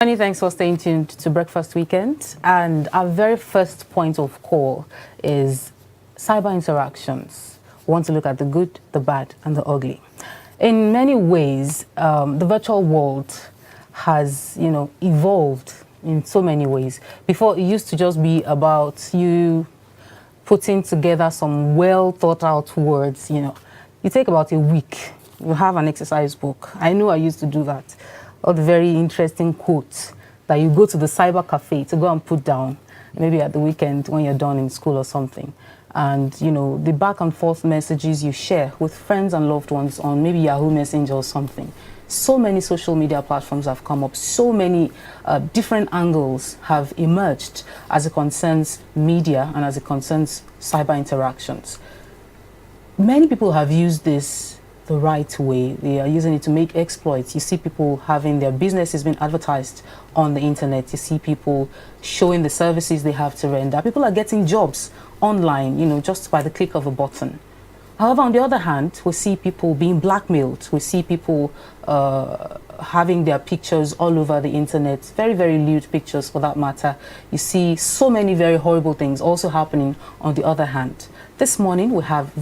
Many thanks for staying tuned to Breakfast Weekend. And our very first point of call is cyber interactions. We want to look at the good, the bad, and the ugly. In many ways, the virtual world has, evolved in so many ways. Before, it used to just be about you putting together some well thought out words. You take about a week. You have an exercise book. I know I used to do that. All the very interesting quotes that you go to the cyber cafe to go and put down, maybe at the weekend when you're done in school or something. And, the back and forth messages you share with friends and loved ones on maybe Yahoo Messenger or something. So many social media platforms have come up. So many different angles have emerged as it concerns media and as it concerns cyber interactions. Many people have used this the right way. They are using it to make exploits. You see people having their businesses being advertised on the internet. You see people showing the services they have to render. People are getting jobs online, just by the click of a button. However, on the other hand, we see people being blackmailed. We see people having their pictures all over the internet, very, very lewd pictures for that matter. You see so many very horrible things also happening on the other hand. This morning, we have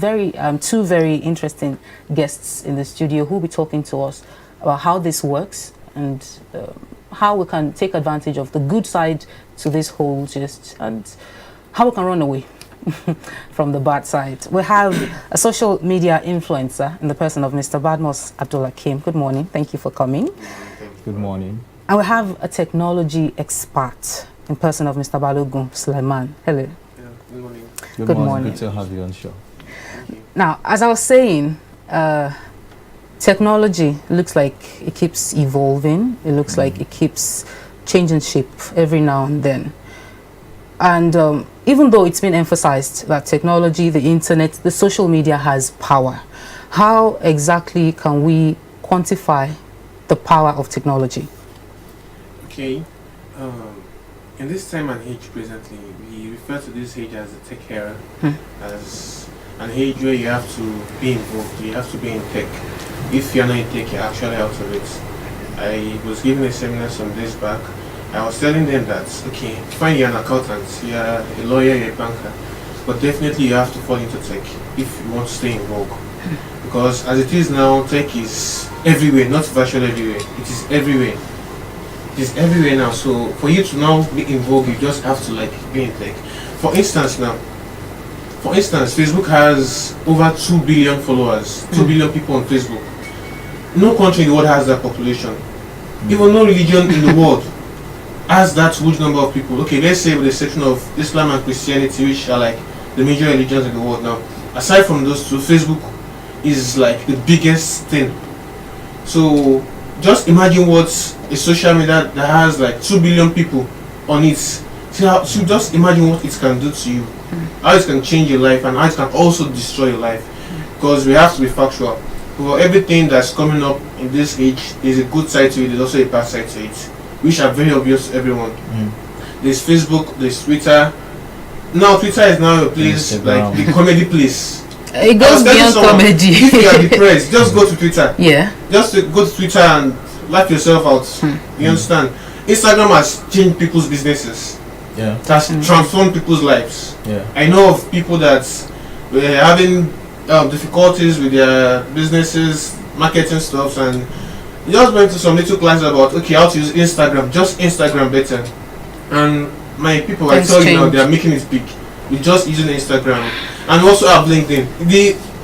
two very interesting guests in the studio who will be talking to us about how this works and how we can take advantage of the good side to this whole gist and how we can run away from the bad side. We have a social media influencer in the person of Mr. Badmus Abdul-Hakim. Good morning. Thank you for coming. Good morning. And we have a technology expert in person of Mr. Balogun Sulaiman. Hello. Yeah, good morning. Good morning. Good to have you on the show. Now, as I was saying, technology looks like it keeps evolving. It looks like it keeps changing shape every now and then. And even though it's been emphasized that technology, the internet, the social media has power, how exactly can we quantify the power of technology? Okay. In this time and age presently, we refer to this age as the tech era, as an age where you have to be involved, you have to be in tech. If you're not in tech, you're actually out of it. I was giving a seminar some days back. I was telling them that, okay, fine, you're an accountant, you're a lawyer, you're a banker, but definitely you have to fall into tech if you want to stay in vogue. Because as it is now, tech is everywhere, not virtually everywhere, it is everywhere. It is everywhere now, so for you to now be in vogue, you just have to be in tech. For instance, Facebook has over 2 billion followers, 2 billion people on Facebook. No country in the world has that population. Even no religion in the world has that huge number of people. Okay, let's say with the exception of Islam and Christianity, which are the major religions in the world now. Aside from those two, Facebook is the biggest thing. So just imagine what a social media that has 2 billion people on it. So just imagine what it can do to you, how it can change your life, and how it can also destroy your life. Because we have to be factual. For everything that's coming up in this age, there's a good side to it, there's also a bad side to it, which are very obvious to everyone. There's Facebook, there's Twitter. Now Twitter is now a place the comedy place. It goes beyond comedy. If you are depressed, just go to Twitter. Yeah. Just go to Twitter and laugh yourself out. You understand? Instagram has changed people's businesses. Yeah. It has transformed people's lives. Yeah. I know of people that were having difficulties with their businesses, marketing stuff, and just went to some little classes about how to use Instagram, just Instagram better. And my people, I tell you now, they are making it big with just using Instagram, and also have LinkedIn.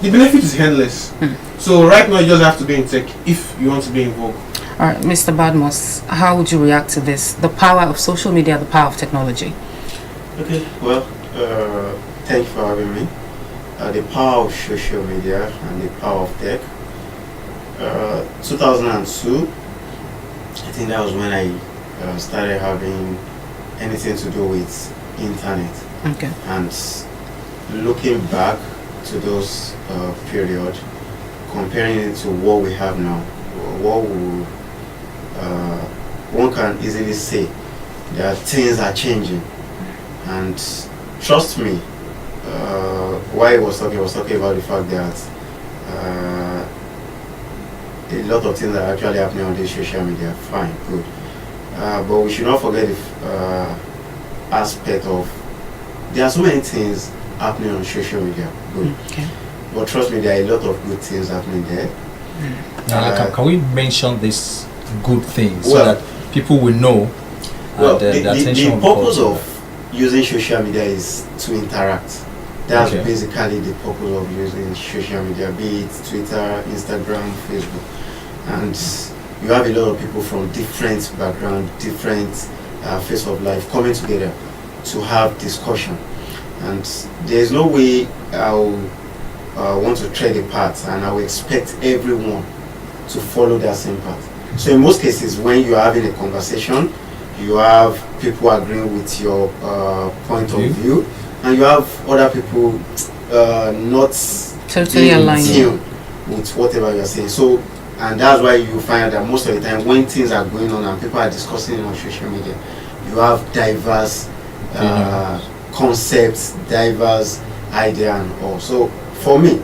The benefit is endless. So right now you just have to be in tech if you want to be in vogue. All right, Mr. Badmus, how would you react to this? The power of social media, the power of technology. Okay, well, thank you for having me. The power of social media and the power of tech. 2002, I think that was when I started having anything to do with internet. Okay. And looking back to those period, comparing it to what we have now, one can easily say that things are changing. And trust me, why I was talking about the fact that a lot of things are actually happening on this social media. Fine, good. but we should not forget the aspect of there are so many things happening on social media. Good. Okay. But trust me, there are a lot of good things happening there. Now, can we mention these good things so Well- that people will know? Well, and, the attention will purpose go to of using social media is to interact. That's Okay. basically the purpose of using social media, be it Twitter, Instagram, Facebook. And you have a lot of people from different background, different phase of life coming together to have discussion. And there's no way I'll want to tread a path and I will expect everyone to follow that same path. So in most cases, when you're having a conversation, you have people agreeing with your point of view, and you have other people not Totally being in aligned. tune with whatever you're saying. So, and that's why you find that most of the time when things are going on and people are discussing it on social media, you have diverse concepts, diverse idea and all. So for me,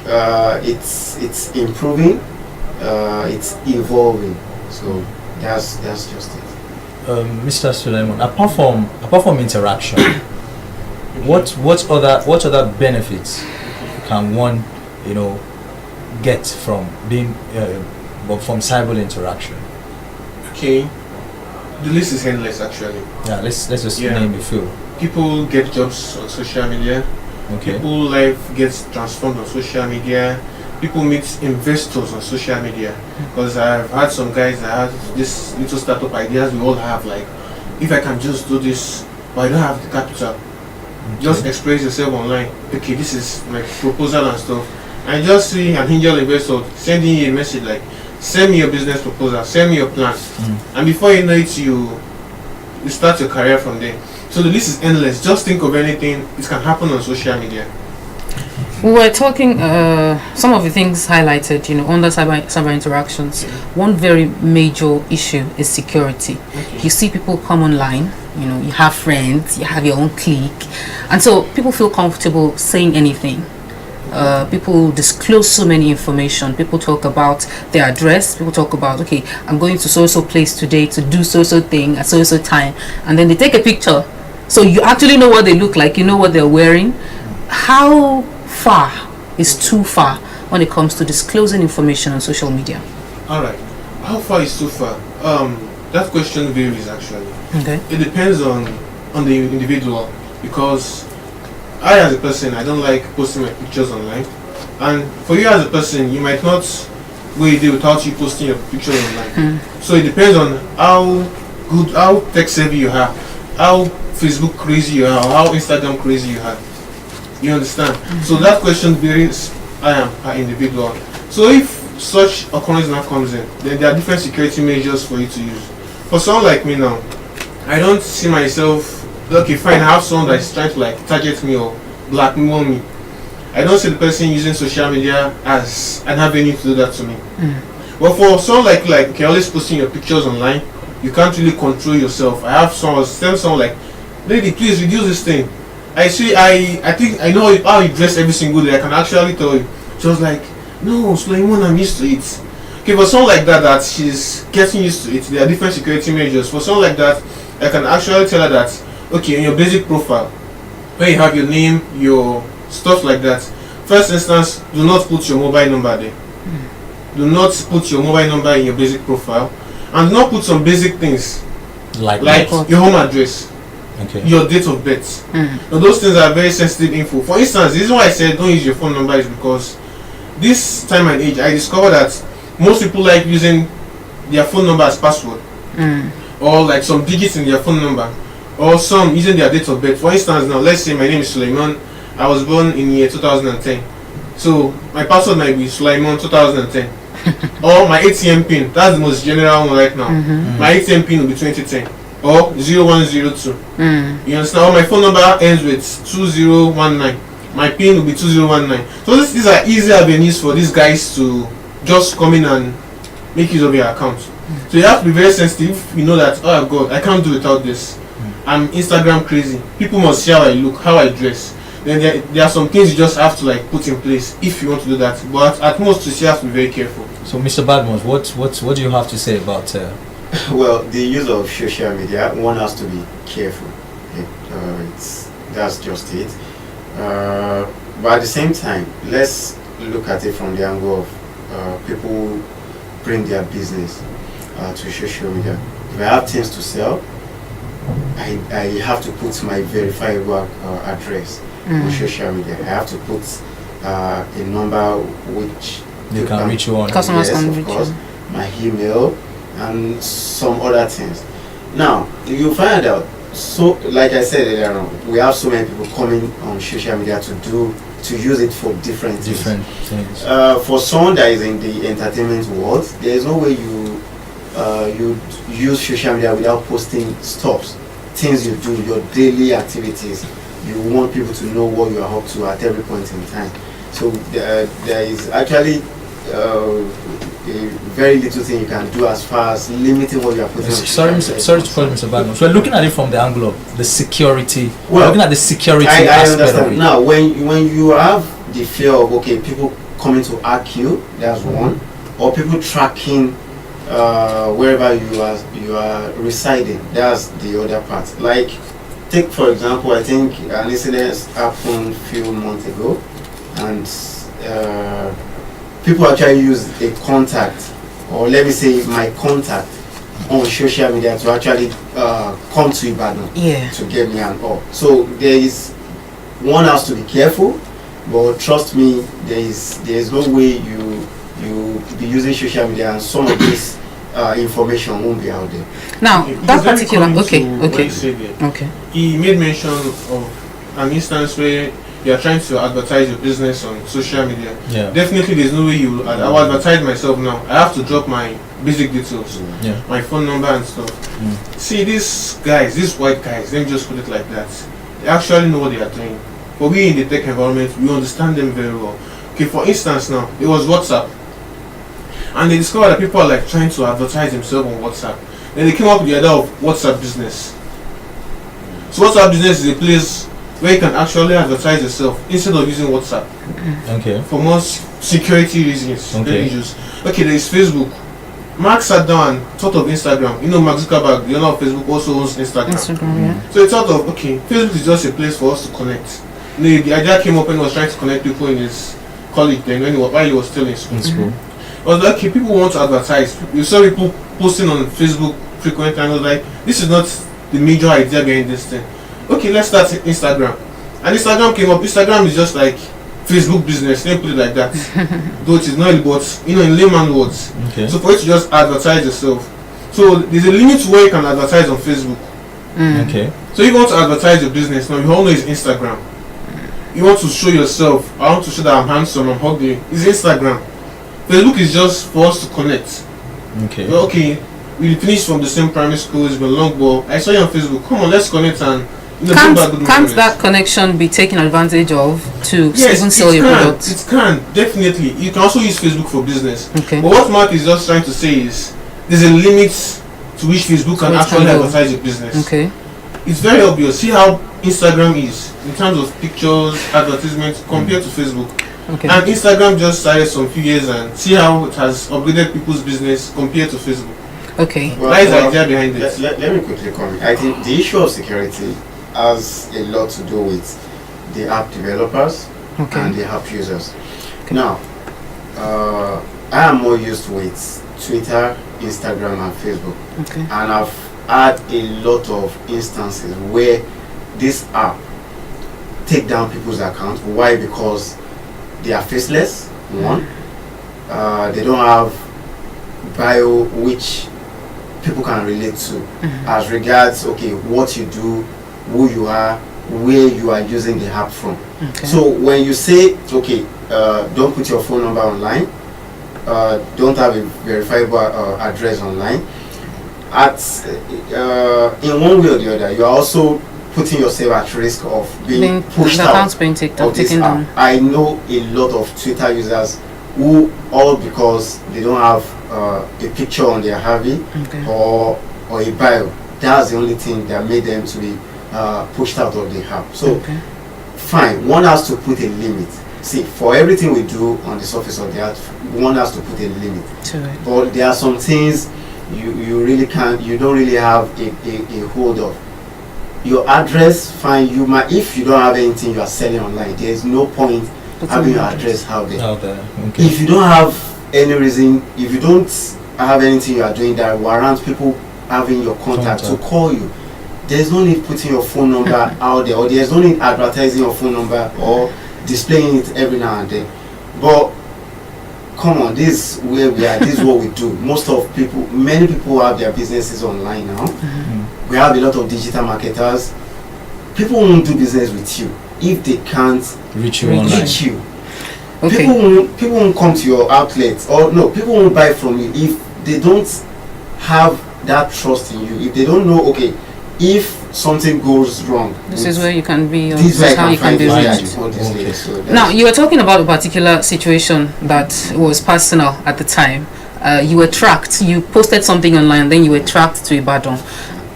it's improving, it's evolving. So that's just it. Mr. Suleiman, apart from interaction, what other benefits can one, get from being from cyber interaction? Okay, the list is endless actually. Yeah, let's just Yeah. name a few. People get jobs on social media. Okay. People life gets transformed on social media. People meet investors on social media. Because I've had some guys that have this little startup ideas we all have, like, if I can just do this, but I don't have the capital, just express yourself online. Okay, this is my proposal and stuff. And just see an angel investor sending you a message like, send me your business proposal, send me your plan. And before you know it, you start your career from there. So the list is endless. Just think of anything, it can happen on social media. We were talking some of the things highlighted, under cyber interactions. One very major issue is security. You see people come online, you have friends, you have your own clique, and so people feel comfortable saying anything. People disclose so many information. People talk about their address. People talk about, okay, I'm going to so-so place today to do so-so thing at so-so time, and then they take a picture. So you actually know what they look like. You know what they're wearing. How far is too far when it comes to disclosing information on social media? Alright, how far is too far? That question varies actually. Okay. It depends on the individual, because I as a person, I don't like posting my pictures online, and for you as a person, you might not go a day without you posting your pictures online. So it depends on how tech savvy you are, how Facebook crazy you are, or how Instagram crazy you are. You understand? So that question varies per individual. So if such occurrence now comes in, then there are different security measures for you to use. For someone like me now, I don't see myself, okay fine, I have someone that is trying to target me or blackmail me. I don't see the person using social media as an avenue to do that to me. But for someone like okay, always posting your pictures online, you can't really control yourself. I have someone like, lady, please reduce this thing. I think I know how you dress every single day. I can actually tell you. She was like, no, Suleiman, I'm used to it. Okay, for someone like that she's getting used to it, there are different security measures. For someone like that, I can actually tell her that, okay, in your basic profile, where you have your name, your stuff like that, first instance, do not put your mobile number there. Do not put your mobile number in your basic profile, and do not put some basic things Like your home address, okay. your date of birth. Now, those things are very sensitive info. For instance, the reason why I said don't use your phone number is because this time and age, I discovered that most people like using their phone number as password, or like some digits in their phone number, or some using their date of birth. For instance, now let's say my name is Suleiman. I was born in year 2010, so my password might be Suleiman 2010, or my ATM pin. That's the most general one right now. My ATM pin will be 2010. Or 0102. You understand? Or my phone number ends with 2019. My PIN will be 2019. So these are easy avenues for these guys to just come in and make use of your account. So you have to be very sensitive. You know that, oh God, I can't do without this. I'm Instagram crazy. People must see how I look, how I dress. Then there are some things you just have to put in place if you want to do that. But at most, you still have to be very careful. So, Mr. Badmos, what do you have to say about Well, the use of social media, one has to be careful. That's just it. But at the same time, let's look at it from the angle of people bring their business to social media. If I have things to sell, I have to put my verifiable address on social media. I have to put a number which They can reach you on. Customers yes, can of reach course, you. my email and some other things. Now you find out. So, like I said earlier on, we have so many people coming on social media to use it for different things. For someone that is in the entertainment world, there is no way you use social media without posting stuffs, things you do, your daily activities. You want people to know what you are up to at every point in time. So there is actually a very little thing you can do as far as limiting what you are putting on Sorry to call Mr. Bagno. So we're looking at it from the angle of the security. Well, we're looking at the security I aspect of understand. it. Now, when you have the fear of people coming to hack you, that's one, or people tracking wherever you are residing, that's the other part. Like, take for example, I think an incident happened a few months ago, and people actually use a contact, or let me say my contact, on social media to actually come to Ibadan to get me and all. So one has to be careful, but trust me, there is no way you be using social media and some of this information won't be out there. Now, Okay, that let me particular come to okay, what okay, he said there. okay. He made mention of an instance where you are trying to advertise your business on social media. Yeah. Definitely, there's no way you. I will advertise myself now. I have to drop my basic details, Yeah. my phone number and stuff. See, these guys, these white guys, let me just put it like that. They actually know what they are doing. But we in the tech environment, we understand them very well. Okay, for instance, now it was WhatsApp, and they discovered that people are like trying to advertise themselves on WhatsApp. Then they came up with the idea of WhatsApp business. So WhatsApp business is a place where you can actually advertise yourself instead of using WhatsApp Okay. for more security reasons. Okay. Okay, there is Facebook. Mark sat down and thought of Instagram. You know, Mark Zuckerberg, the owner of Facebook, also owns Instagram. Instagram, So he thought of, okay, Facebook is just a place for us to connect. The idea came up when he was trying to connect people in his college then, while he was still in school. In school. I was like, okay, people want to advertise. You saw people posting on Facebook frequently, and I was like, this is not the major idea behind this thing. Okay, let's start Instagram. And Instagram came up. Instagram is just like Facebook business. Let me put it like that. Though it is not, but in layman words. Okay. So for you to just advertise yourself. So there's a limit to where you can advertise on Facebook. Okay. So you want to advertise your business now. You all know it's Instagram. You want to show yourself. I want to show that I'm handsome, I'm ugly. It's Instagram. Facebook is just for us to connect. Okay. Well, okay, we finished from the same primary school. It's been long, but I saw you on Facebook. Come on, let's connect and Can't that connection be taken advantage of to even sell your products? It can, definitely. You can also use Facebook for business. Okay. But what Mark is just trying to say is there's a limit to which Facebook can actually advertise your business. Okay. It's very obvious. See how Instagram is in terms of pictures, advertisements compared to Facebook. Okay. And Instagram just started some few years and see how it has upgraded people's business compared to Facebook. Okay. That is the idea behind it. Let me quickly comment. I think the issue of security has a lot to do with the app developers and the app users. Okay. Now, I am more used with Twitter, Instagram, and Facebook, Okay. and I've had a lot of instances where this app take down people's accounts. Why? Because they are faceless. One, they don't have bio which people can relate to as regards what you do, who you are, where you are using the app from. Okay. So when you say don't put your phone number online, don't have a verifiable address online, in one way or the other, you are also putting yourself at risk of being pushed out being taken of this app. down. I know a lot of Twitter users who, all because they don't have a picture on their Harvey or a bio, that's the only thing that made them to be pushed out of the app. So fine, one has to put a limit. See, for everything we do on the surface of the earth, one has to put a limit. To it. But there are some things you really can't, you don't really have a hold of. Your address, fine, you might, if you don't have anything you are selling online, there is no point having your address out there. Okay. If you don't have any reason, if you don't have anything you are doing that warrants people having your contact to call you, there's no need putting your phone number out there, or there's no need advertising your phone number or displaying it every now and then. But come on, this is where we are, this is what we do. Many people have their businesses online now. We have a lot of digital marketers. People won't do business with you if they can't reach you online. Okay. People won't come to your outlet, or no, people won't buy from you if they don't have that trust in you. If they don't know, okay, if something goes wrong, This is where you can be. this This is how you can be reached. Now, you were talking about a particular situation that was personal at the time. You were tracked. You posted something online, then you were tracked to Ibadan.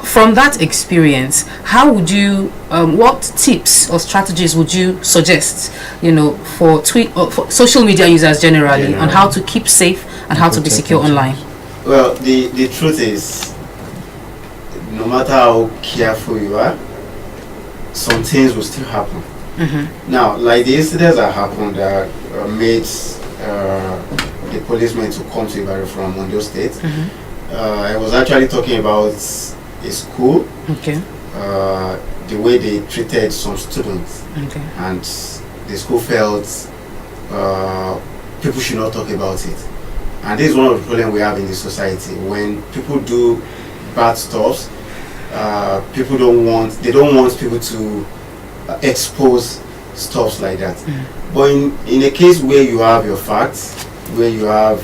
From that experience, how would you, what tips or strategies would you suggest, for for social media users generally, on how to keep safe and how to be secure online? Well, the truth is, no matter how careful you are, some things will still happen. Now, like the incidents that happened that made the policemen to come to Ibadan from Ondo State, I was actually talking about a school, Okay. the way they treated some students, Okay. and the school felt people should not talk about it. And this is one of the problems we have in the society. When people do bad stuff, people don't want people to expose stuff like that. But in a case where you have your facts, where you have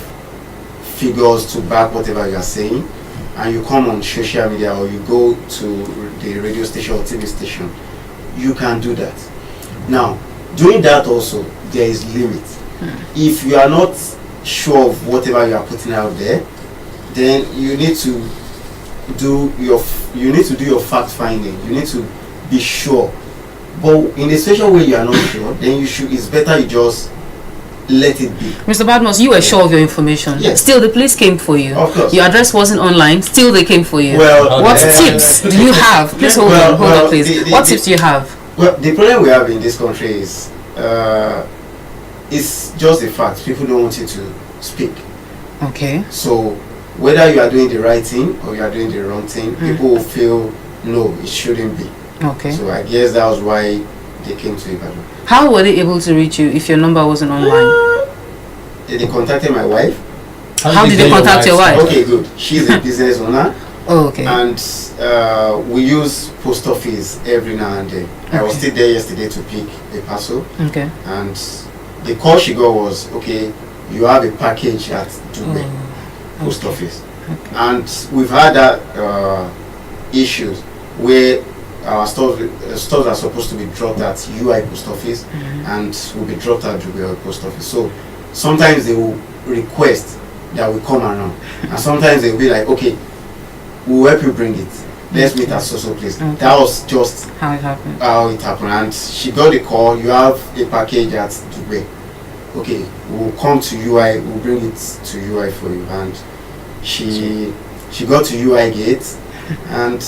figures to back whatever you are saying, and you come on social media or you go to the radio station or TV station, you can do that. Now, doing that also, there is limit. If you are not sure of whatever you are putting out there, then you need to do your fact finding. You need to be sure. But in a situation where you are not sure, then it's better you just let it be. Mr. Badmus, you were sure of your information. Yes. Still, the police came for you. Of course. Your address wasn't online. Still, they came for you. Well, what tips do you have? Please hold on, please. What tips do you have? Well, the problem we have in this country is it's just a fact. People don't want you to speak. Okay. So whether you are doing the right thing or you are doing the wrong thing, people will feel no, it shouldn't be. Okay. So I guess that was why they came to Ibadan. How were they able to reach you if your number wasn't online? They contacted my wife. How did they contact your wife? Okay, good. She's a business owner. Oh, okay. And we use post office every now and then. I was still there yesterday to pick a parcel. Okay. And the call she got was, okay, you have a package at Dubai post office. Okay. And we've had that issues where our stores are supposed to be dropped at UI post office and will be dropped at Dubai post office. So sometimes they will request that we come around, and sometimes they will be like, okay, we'll help you bring it. Let's meet at so place. Okay. That was just How it happened. And she got the call, you have a package at Dubai. Okay, we'll come to UI, we'll bring it to UI for you. And she got to UI gate and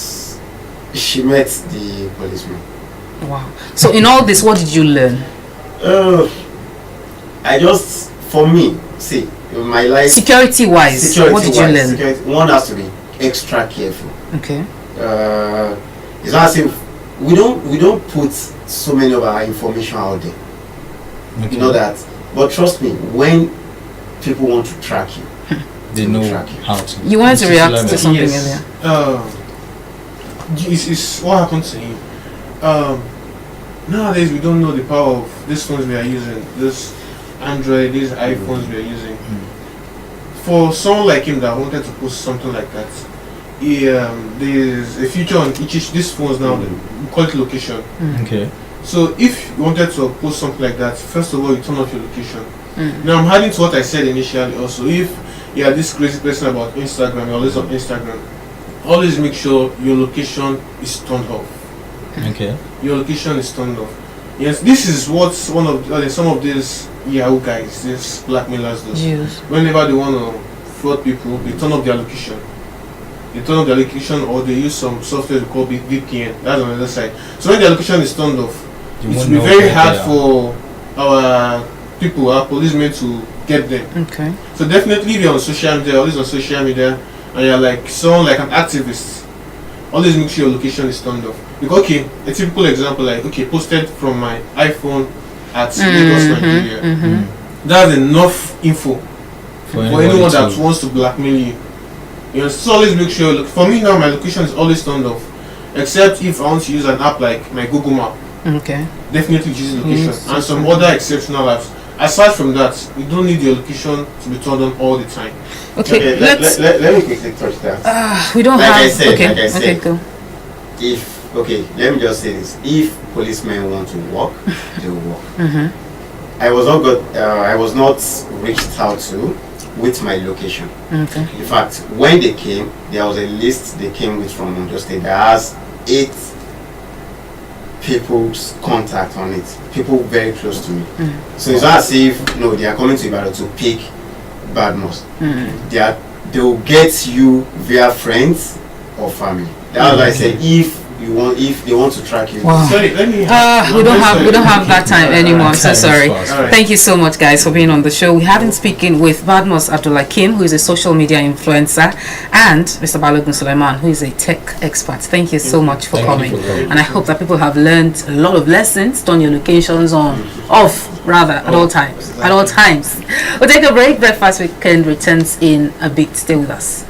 she met the policeman. Wow. So in all this, what did you learn? For me, see, my life... Security-wise, what did you learn? One has to be extra careful. Okay. It's not as if we don't put so many of our information out there. Okay. You know that. But trust me, when people want to track you, they know track you. how to. You wanted to react to something Yes. earlier. It's what happened to him. Nowadays we don't know the power of these phones we are using, this Android, these iPhones we are using. For someone like him that wanted to post something like that, there's a feature on these phones now, we call it location. Okay. So if you wanted to post something like that, first of all you turn off your location. Now I'm adding to what I said initially also. If you are this crazy person about Instagram, you're always on Instagram, always make sure your location is turned off. Okay. Your location is turned off. Yes, this is what some of these Yahoo guys, these blackmailers do. Yes. Whenever they want to fraud people, they turn off their location. they turn off their location, or they use some software to call VPN. That's on the other side. So when their location is turned off, You it won't will be know very where hard they are. for our people, our policemen, to get them. Okay. So definitely, if you're on social media, always on social media, and you're like someone like an activist, always make sure your location is turned off. Because okay, a typical example, like okay, posted from my iPhone at Lagos, Nigeria. That's enough info for anyone that wants to blackmail you. You know, so always make sure. Look, for me now, my location is always turned off, except if I want to use an app like my Google Map. Okay. Definitely choose location and some other exceptional apps. Aside from that, you don't need your location to be turned on all the time. Okay. let Let's. me quickly touch that. We don't Like have. I said, okay. like I Okay. said. Go. Let me just say this: if policemen want to walk, they will walk. Mm-hmm. I was not reached out to with my location. Okay. In fact, when they came, there was a list they came with from Ondo State that has 8 people's contact on it. People very close to me. So it's not as if they are coming to Ibadan to pick Badmus. They will get you via friends or family. That's why I said if they want to track you. Wow. Sorry, let me. We don't have that time anymore. I'm so sorry. Alright. Thank you so much, guys, for being on the show. We have been speaking with Badmus Abdulhakeem, who is a social media influencer, and Mr. Balogun Suleiman, who is a tech expert. Thank you so much for coming. And I hope that people have learned a lot of lessons. Turn your locations off at all times. At all times. We'll take a break. Breakfast Weekend returns in a bit. Stay with us.